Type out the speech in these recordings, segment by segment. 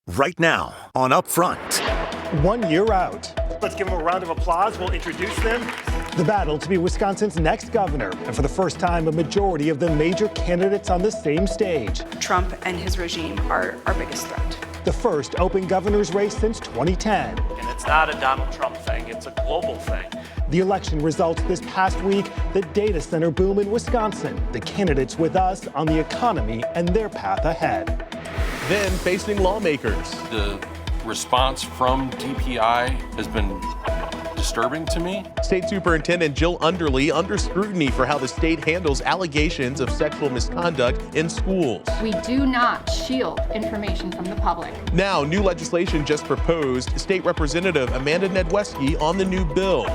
Right now on Upfront. 1 year out. Let's give them a round of applause. We'll introduce them. The battle to be Wisconsin's next governor, and for the first time, a majority of the major candidates on the same stage. Trump and his regime are our biggest threat. The first open governor's race since 2010. And it's not a Donald Trump thing, it's a global thing. The election results this past week, the data center boom in Wisconsin, the candidates with us on the economy and their path ahead. Then facing lawmakers. The response from DPI has been disturbing to me. State Superintendent Jill Underly under scrutiny for how the state handles allegations of sexual misconduct in schools. We do not shield information from the public. Now, new legislation just proposed. State Representative Amanda Nedweski on the new bill.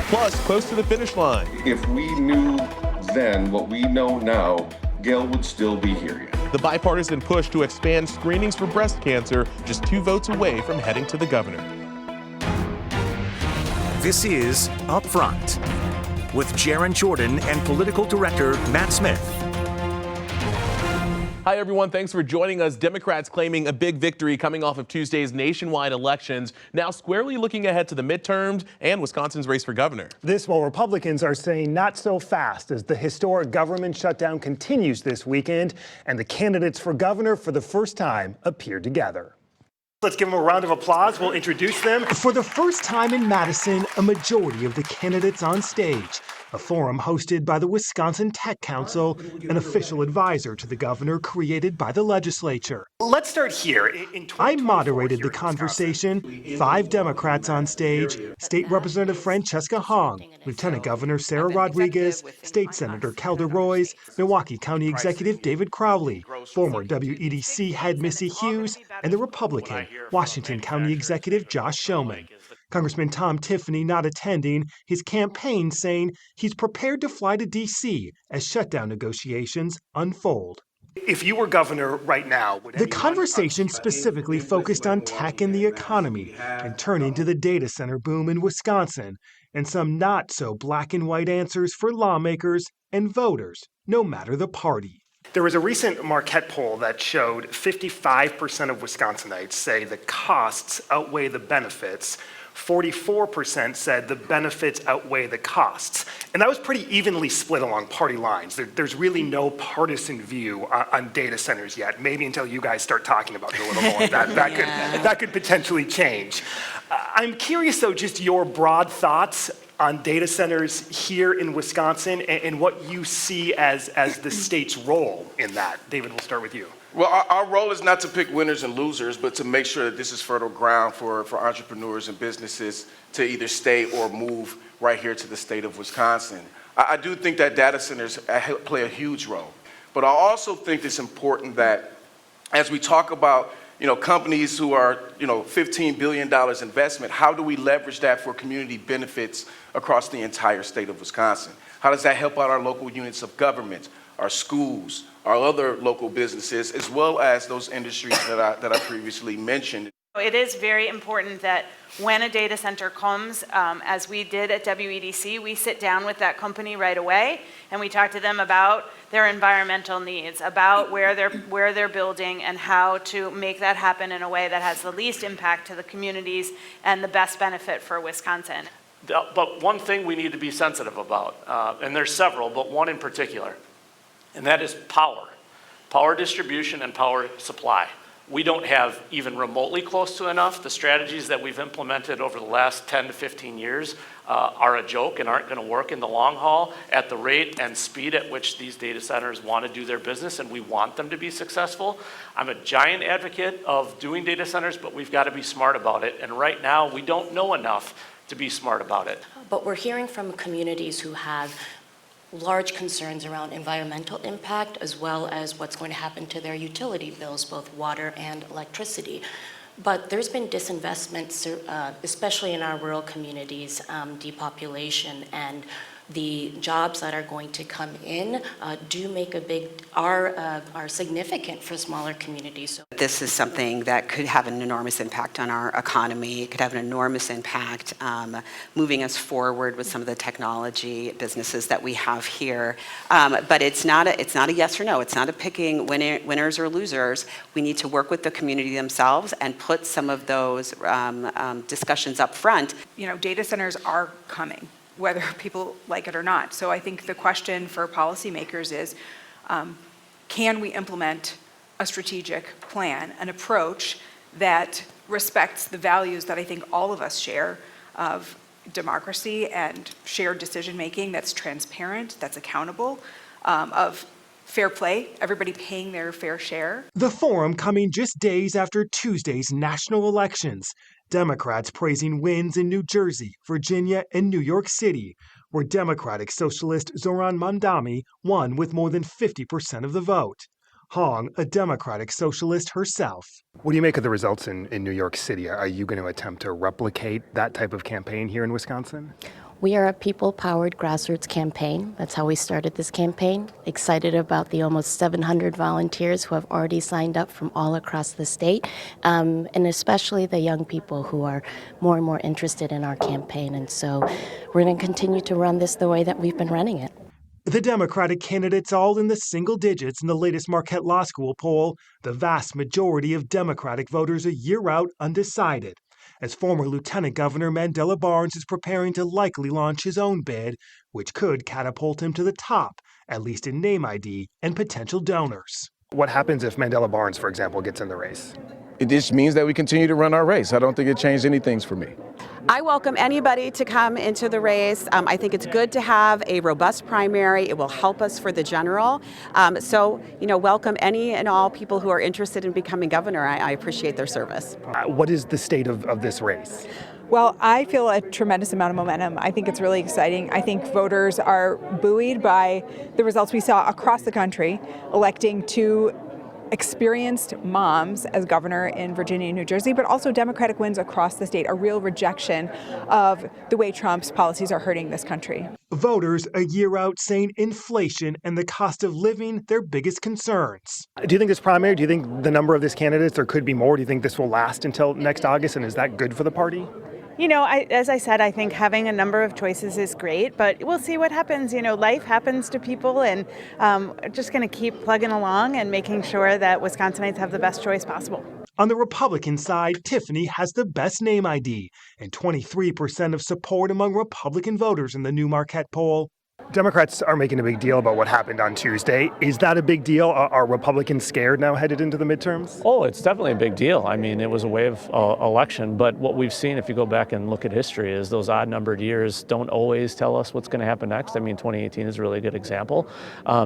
Plus, close to the finish line. If we knew then what we know now, Gail would still be here yet. The bipartisan push to expand screenings for breast cancer, just 2 votes away from heading to the governor. This is Upfront with Jaron Jordan and political director Matt Smith. Hi, everyone. Thanks for joining us. Democrats claiming a big victory coming off of Tuesday's nationwide elections, now squarely looking ahead to the midterms and Wisconsin's race for governor. This while Republicans are saying not so fast as the historic government shutdown continues this weekend, and the candidates for governor for the first time appear together. Let's give them a round of applause. We'll introduce them. For the first time in Madison, a majority of the candidates on stage. A forum hosted by the Wisconsin Tech Council, an official advisor to the governor created by the legislature. Let's start here. I moderated the conversation. 5 Democrats on stage, State Representative Francesca Hong, Lieutenant Governor Sarah Rodriguez, State Senator Kelda Roys, Milwaukee County Executive David Crowley, former WEDC head Missy Hughes, and the Republican Washington County Executive Josh Schoeman. Congressman Tom Tiffany not attending, his campaign saying he's prepared to fly to D.C. as shutdown negotiations unfold. If you were governor right now, the conversation specifically focused on tech and the economy and turning to the data center boom in Wisconsin and some not so black and white answers for lawmakers and voters, no matter the party. There was a recent Marquette poll that showed 55% of Wisconsinites say the costs outweigh the benefits. 44% said the benefits outweigh the costs. And that was pretty evenly split along party lines. There's really no partisan view on data centers yet, maybe until you guys start talking about it a little more. That could potentially change. I'm curious, though, just your broad thoughts on data centers here in Wisconsin and what you see as the state's role in that. David, we'll start with you. Well, our role is not to pick winners and losers, but to make sure that this is fertile ground for entrepreneurs and businesses to either stay or move right here to the state of Wisconsin. I do think that data centers play a huge role, but I also think it's important that as we talk about companies who are $15 billion investment, how do we leverage that for community benefits across the entire state of Wisconsin? How does that help out our local units of government, our schools, our other local businesses, as well as those industries that I previously mentioned? It is very important that when a data center comes, as we did at WEDC, we sit down with that company right away and we talk to them about their environmental needs, about where they're building and how to make that happen in a way that has the least impact to the communities and the best benefit for Wisconsin. But one thing we need to be sensitive about, and there's several, but one in particular, and that is power distribution and power supply. We don't have even remotely close to enough. The strategies that we've implemented over the last 10 to 15 years are a joke and aren't going to work in the long haul at the rate and speed at which these data centers want to do their business, and we want them to be successful. I'm a giant advocate of doing data centers, but we've got to be smart about it, and right now we don't know enough to be smart about it. But we're hearing from communities who have large concerns around environmental impact as well as what's going to happen to their utility bills, both water and electricity. But there's been disinvestment, especially in our rural communities, depopulation, and the jobs that are going to come in are significant for smaller communities. So this is something that could have an enormous impact on our economy. It could have an enormous impact moving us forward with some of the technology businesses that we have here. But it's not a yes or no. It's not a picking winners or losers. We need to work with the community themselves and put some of those discussions up front. You know, data centers are coming, whether people like it or not. So I think the question for policymakers is, can we implement a strategic plan, an approach that respects the values that I think all of us share of democracy and shared decision-making that's transparent, that's accountable, of fair play, everybody paying their fair share. The forum coming just days after Tuesday's national elections. Democrats praising wins in New Jersey, Virginia, and New York City, where Democratic Socialist Zohran Mamdani won with more than 50% of the vote. Hong, a Democratic Socialist herself. What do you make of the results in New York City? Are you going to attempt to replicate that type of campaign here in Wisconsin? We are a people-powered grassroots campaign. That's how we started this campaign. Excited about the almost 700 volunteers who have already signed up from all across the state, and especially the young people who are more and more interested in our campaign. And so we're going to continue to run this the way that we've been running it. The Democratic candidates all in the single digits in the latest Marquette Law School poll, the vast majority of Democratic voters a year out undecided. As former Lieutenant Governor Mandela Barnes is preparing to likely launch his own bid, which could catapult him to the top, at least in name ID and potential donors. What happens if Mandela Barnes, for example, gets in the race? It just means that we continue to run our race. I don't think it changed anything for me. I welcome anybody to come into the race. I think it's good to have a robust primary. It will help us for the general. So, welcome any and all people who are interested in becoming governor. I appreciate their service. What is the state of this race? Well, I feel a tremendous amount of momentum. I think it's really exciting. I think voters are buoyed by the results we saw across the country, electing two experienced moms as governor in Virginia and New Jersey, but also Democratic wins across the state, a real rejection of the way Trump's policies are hurting this country. Voters a year out saying inflation and the cost of living their biggest concerns. Do you think this primary, do you think the number of these candidates, there could be more? Do you think this will last until next August, and is that good for the party? As I said, I think having a number of choices is great, but we'll see what happens. Life happens to people, and just going to keep plugging along and making sure that Wisconsinites have the best choice possible. On the Republican side, Tiffany has the best name ID and 23% of support among Republican voters in the new Marquette poll. Democrats are making a big deal about what happened on Tuesday. Is that a big deal? Are Republicans scared now headed into the midterms? Oh, it's definitely a big deal. I mean, it was a wave election, but what we've seen, if you go back and look at history, is those odd-numbered years don't always tell us what's going to happen next. I mean, 2018 is a really good example.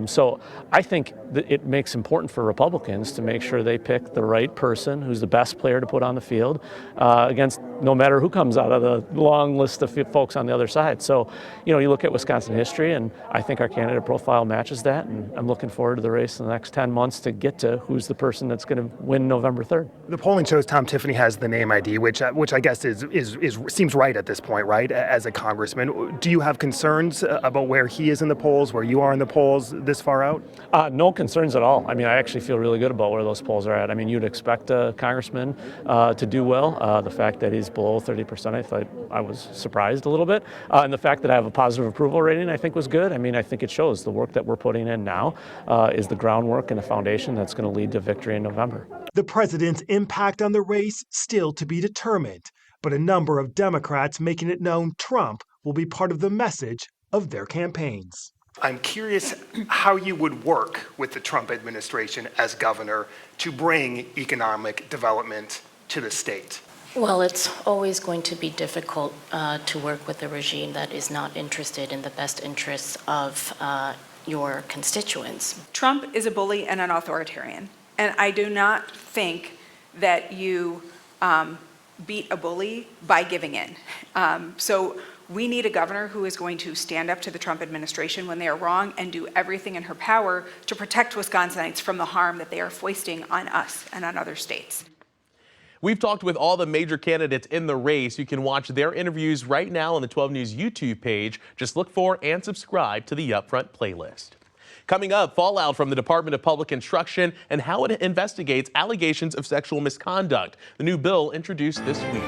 So I think that it makes important for Republicans to make sure they pick the right person who's the best player to put on the field against no matter who comes out of the long list of folks on the other side. So, you look at Wisconsin history, and I think our candidate profile matches that, and I'm looking forward to the race in the next 10 months to get to who's the person that's going to win November 3rd. The polling shows Tom Tiffany has the name ID, which I guess is seems right at this point, right, as a congressman. Do you have concerns about where he is in the polls, where you are in the polls this far out? No concerns at all. I mean, I actually feel really good about where those polls are at. I mean, you'd expect a congressman to do well. The fact that he's below 30%, I was surprised a little bit. And the fact that I have a positive approval rating, I think was good. I mean, I think it shows the work that we're putting in now is the groundwork and the foundation that's going to lead to victory in November. The president's impact on the race still to be determined, but a number of Democrats making it known Trump will be part of the message of their campaigns. I'm curious how you would work with the Trump administration as governor to bring economic development to the state. Well, it's always going to be difficult to work with a regime that is not interested in the best interests of your constituents. Trump is a bully and an authoritarian, and I do not think that you beat a bully by giving in. So we need a governor who is going to stand up to the Trump administration when they are wrong and do everything in her power to protect Wisconsinites from the harm that they are foisting on us and on other states. We've talked with all the major candidates in the race. You can watch their interviews right now on the 12 News YouTube page. Just look for and subscribe to the Upfront playlist. Coming up, fallout from the Department of Public Instruction and how it investigates allegations of sexual misconduct. The new bill introduced this week.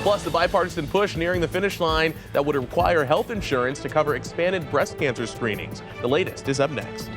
Plus, the bipartisan push nearing the finish line that would require health insurance to cover expanded breast cancer screenings. The latest is up next.